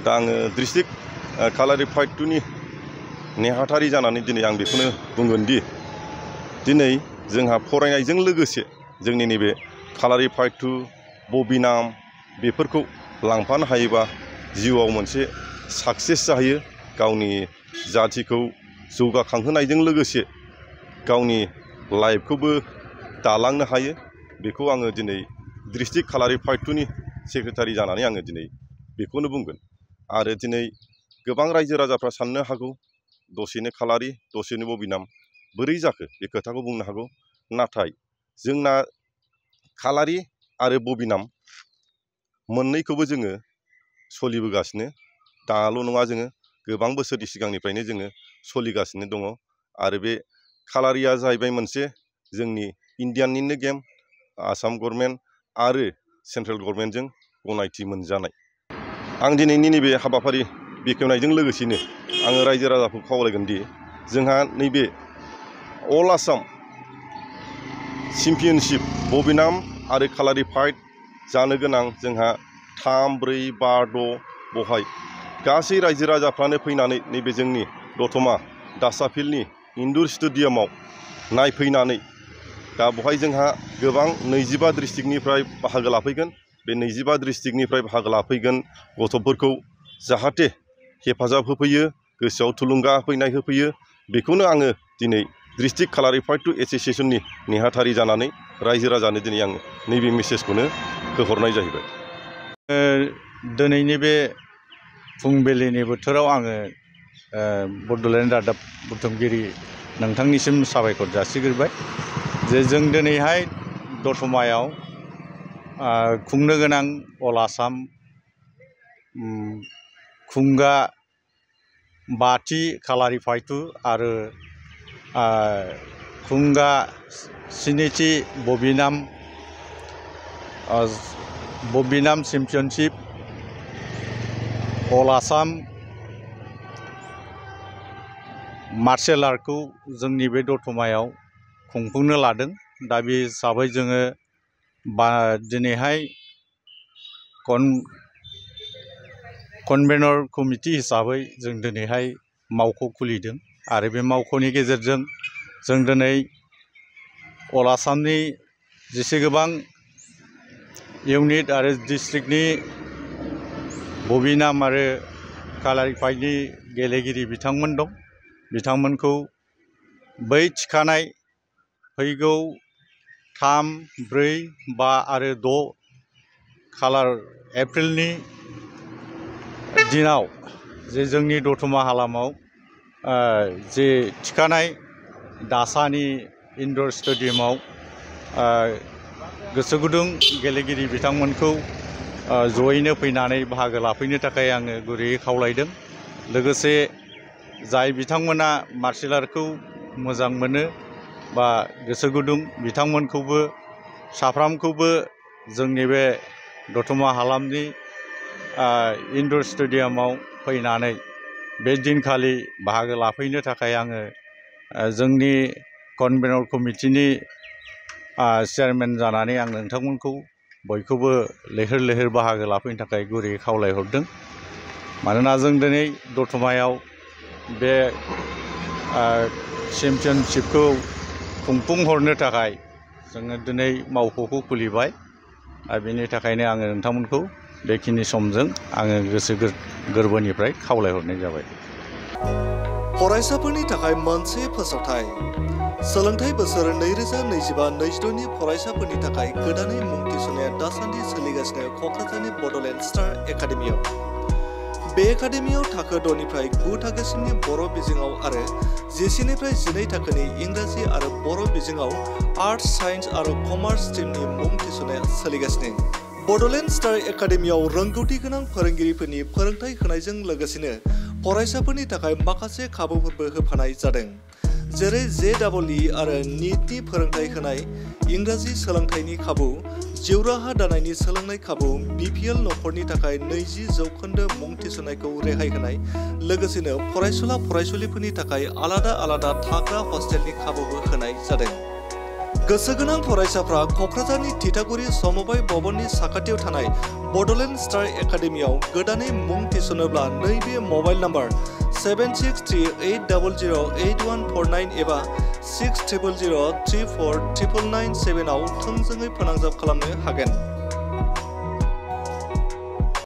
दा आङो डिस्ट्रिक्ट कालारिफाइड 2 नि नेहाथारि जानानै दिनै आं बेखौनो बुंगोन दि दिनै जोंहा फरायनायजों लोगोसे जोंनि नैबे कालारिफाइड 2 बबिनाम बेफोरखौ लांफानो हायोबा जिउआव मोनसे साक्सेस जाहैयो, गावनि जाथिखौ जौगाखांहोनायजों लोगोसे गावनि लाइफखौबो दालांनो हायो। बेखौ आङो दिनै डिस्ट्रिक्ट कालारिफाइड 2 नि सेक्रेटारि जानानै आङो दिनै बेखौनो बुंगोन। आरो दिनै गोबां रायजो राजाफ्रा साननो हागौ दसेनो कालारि दसेनो बबिनाम बोरै जाखो बे खोथाखौ बुंनो हागौ। नाथाय जोंना कालारि आरो बबिनाम मोननैखौबो जोङो सोलिबोगासिनो, दाल' नङा जोङो गोबां बोसोरनि सिगांनिफ्रायनो जोङो सोलिगासिनो दङ। आरो बे कालारिया जाहैबाय मोनसे जोंनि इण्डियानिनो गेम, आसाम गभर्नमेन्ट आरो सेन्ट्रेल गभर्नमेन्टजों गनायथि मोनजानाय। आं दिनैनि नैबे हाबाफारि बेखेवनायजों लोगोसेनो आङो रायजो राजाखौ खावलायगोन दि जोंहा नैबे अल आसाम चेम्पियनशिप बबिनाम आरो कालारिफाइड जानो गोनां जोंहा 3, 4, 5, 6 बहाय गासै रायजो राजाफ्रानो फैनानै नैबे जोंनि दतमा दासाफिल्डनि इनडुर स्टेडियामाव नायफैनानै दा बहाय जोंहा गोबां 25 डिस्ट्रिक्टनिफ्राय बाहागो लाफैगोन। बे 25 डिस्ट्रिक्टनिफ्राय बाहागो लाफैगोन गथ'फोरखौ जाहाथे हेफाजाब होफैयो, गोसोआव थुलुंगा होफैयो। बेखौनो आङो दिनै डिस्ट्रिक्ट कालारिफाइड 2 एस'सिएशननि नेहाथारि जानानै रायजो राजानो दिनै आङो नैबे मेसेजखौनो होहरनाय जाहैबाय। दिनैनि बे फुंबिलिनि बोथोराव आङो बड'लेण्ड रादाब बुथुमगिरि नोंथांनिसिम साबायखर जासिग्रोबाय जे जों दिनैहाय दतमायाव खुंनो गोनां अल आसाम खुंगा 5थि कालारिफाइड 2 आरो खुंगा 7थि बबिनाम चेम्पियनशिप अल आसाम मार्शेल आर्टखौ जोंनि बे दतमायाव खुंफुंनो लादों। दा बे हिसाबै जोङो दिनैहाय कनभेनर कमिटि हिसाबै जों दिनैहाय मावख' खुलिदों आरो बे मावख'नि गेजेरजों जों दिनै अल आसामनि जेसेबां इउनिट आरो डिस्ट्रिक्टनि बबिनाम आरो कालारिफाइडनि गेलेगिरि बिथांमोन दं, बिथांमोनखौ बै थिखानाय फैगौ 3, 4, 5 आरो 6 एप्रिलनि दिनाव जे जोंनि दतमा हालामाव जे थिखानाय दासानि इनडर स्टेडियामाव गोसो गुदुं गेलेगिरि बिथांमोनखौ जयैनो फैनानै बाहागो लाफैनो थाखाय आङो गुरैयै खावलायदों। लोगोसे जाय बिथांमोना मार्शेल आर्टखौ मोजां मोनो बा गोसो गुदुं बिथांमोनखौबो साफ्रामखौबो जोंनि बे दतमा हालामनि इनडर स्टेडियामाव फैनानै बे दिनखालि बाहागो लाफैनो थाखाय आङो जोंनि कनभेनर कमिटिनि चेयारमेन जानानै आं नोंथांमोनखौ बयखौबो लैहोर लैहोर बाहागो लाफैनो थाखाय गुरैयै खावलायहरदों। मानोना जों दिनै दतमायाव बे चेम्पियनशिपखौ खुंफुंहरनो थाखाय जोङो दिनै मावख'खौ खुलिबाय। बेनि थाखायनो आङो नोंथांमोनखौ बेखिनि समजों आङो गोसो गोरबोनिफ्राय खावलायहरनाय जाबाय। फरायसाफोरनि थाखाय मोनसे फोसावथाय। सोलोंथाइ बोसोर 2025-26 नि फरायसाफोरनि थाखाय गोदानै मुं थिसननाया दासान्दि सोलिगासिनो क'क्राझारनि बड'लेण्ड स्टार एकाडेमियाव। बे एकाडेमियाव थाखो 6 निफ्राय 9 थाखोसिमनि बर' बिजोङाव आरो 10 निफ्राय 12 थाखोनि इंराजि आरो बर' बिजोङाव आर्ट्स, साइन्स आरो कमार्स स्ट्रिमनि मुं थिसननाया सोलिगासिनो। बड'लेण्ड स्टार एकाडेमियाव रोंगौथि गोनां फोरोंगिरिफोरनि फोरोंथाय होनायजों लोगोसेनो फरायसाफोरनि थाखाय माखासे खाबुफोरबो होफानाय जादों। जेरै JEE आरो नीटनि फोरोंथाय होनाय, इंराजि सोलोंथाइनि खाबु, जिउ राहा दानायनि सोलोंनाय खाबु, BPL नखरनि थाखाय 20% मुं थिसननायखौ रेहाय होनाय, लोगोसेनो फरायसुला फरायसुलिफोरनि थाखाय आलादा थाग्रा हस्टेलनि खाबुबो होनाय जादों। गोसो गोनां फरायसाफ्रा क'क्राझारनि थिथागुरि समबाय भवननि साखाथियाव थानाय बड'लेण्ड स्टार एकाडेमियाव गोदानै मुं थिसनोब्ला नैबे मबाइल नाम्बार 7638008149 एबा 6003499997 आव थोंजोङै फोनांजाब खालामनो हागोन।